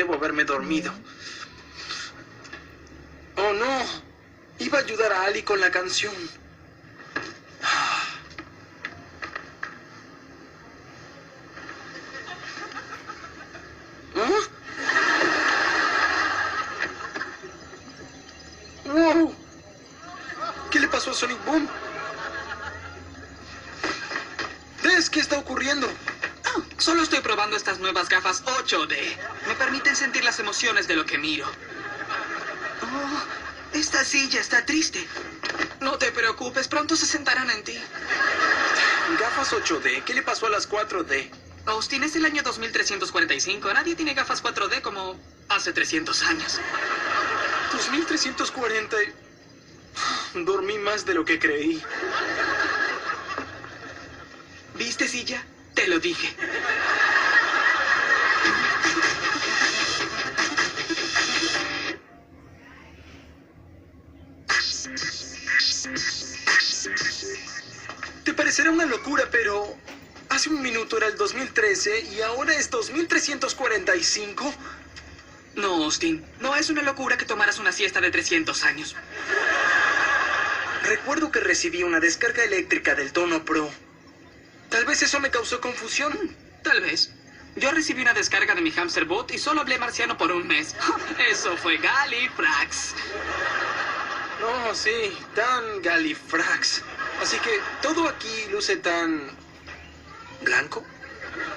Debo haberme dormido. Oh, no. Iba a ayudar a Ali con la canción. ¿Ah? ¡Wow! ¿Qué le pasó a Sonic Boom? Tess, ¿qué está ocurriendo? Oh, solo estoy probando estas nuevas gafas 8D. Me permiten sentir las emociones de lo que miro. Oh, esta silla está triste. No te preocupes, pronto se sentarán en ti. Gafas 8D, ¿qué le pasó a las 4D? Austin, es el año 2345. Nadie tiene gafas 4D como hace 300 años. 2340. Dormí más de lo que creí. ¿Viste, silla? Te lo dije. Te parecerá una locura, pero hace un minuto era el 2013 y ahora es 2345. No, Austin. No es una locura que tomaras una siesta de 300 años. Recuerdo que recibí una descarga eléctrica del Tono Pro. Tal vez eso me causó confusión. Tal vez. Yo recibí una descarga de mi hamster bot y solo hablé marciano por un mes. Eso fue Galifrax. No, sí, tan Galifrax. Así que todo aquí luce tan... ¿blanco?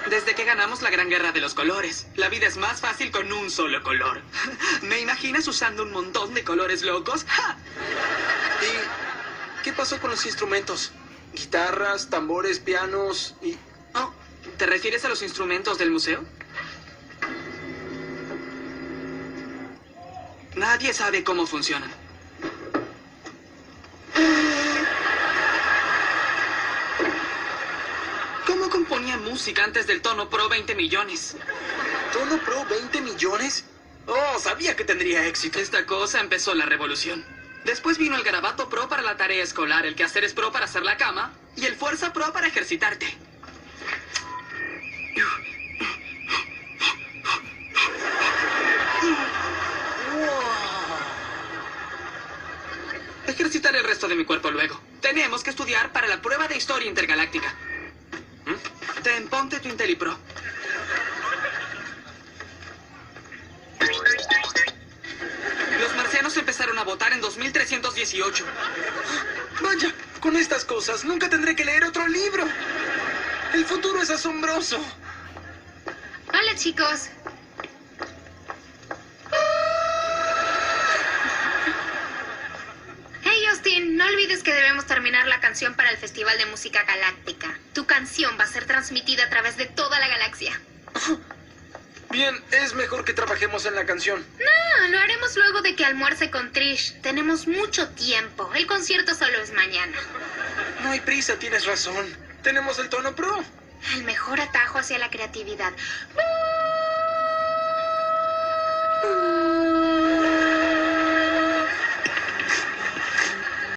Desde que ganamos la Gran Guerra de los Colores, la vida es más fácil con un solo color. ¿Me imaginas usando un montón de colores locos? ¡Ja! ¿Y qué pasó con los instrumentos? Guitarras, tambores, pianos y... Oh, ¿te refieres a los instrumentos del museo? Nadie sabe cómo funcionan. ¿Cómo componía música antes del Tono Pro 20 millones? ¿Tono Pro 20 millones? Oh, sabía que tendría éxito. Esta cosa empezó la revolución. Después vino el Garabato Pro para la tarea escolar, el Quehaceres Pro para hacer la cama y el Fuerza Pro para ejercitarte. Ejercitaré el resto de mi cuerpo luego. Tenemos que estudiar para la prueba de historia intergaláctica. Ponte tu IntelliPro. Los marcianos empezaron a votar en 2318. Vaya, con estas cosas nunca tendré que leer otro libro. El futuro es asombroso. Hola, chicos. Hey, Austin, no olvides que debemos terminar la canción para el Festival de Música Galáctica. Tu canción va a ser transmitida a través de toda la galaxia. Bien, es mejor que trabajemos en la canción. No, lo haremos luego de que almuerce con Trish. Tenemos mucho tiempo. El concierto solo es mañana. No hay prisa, tienes razón. Tenemos el Tono Pro. El mejor atajo hacia la creatividad.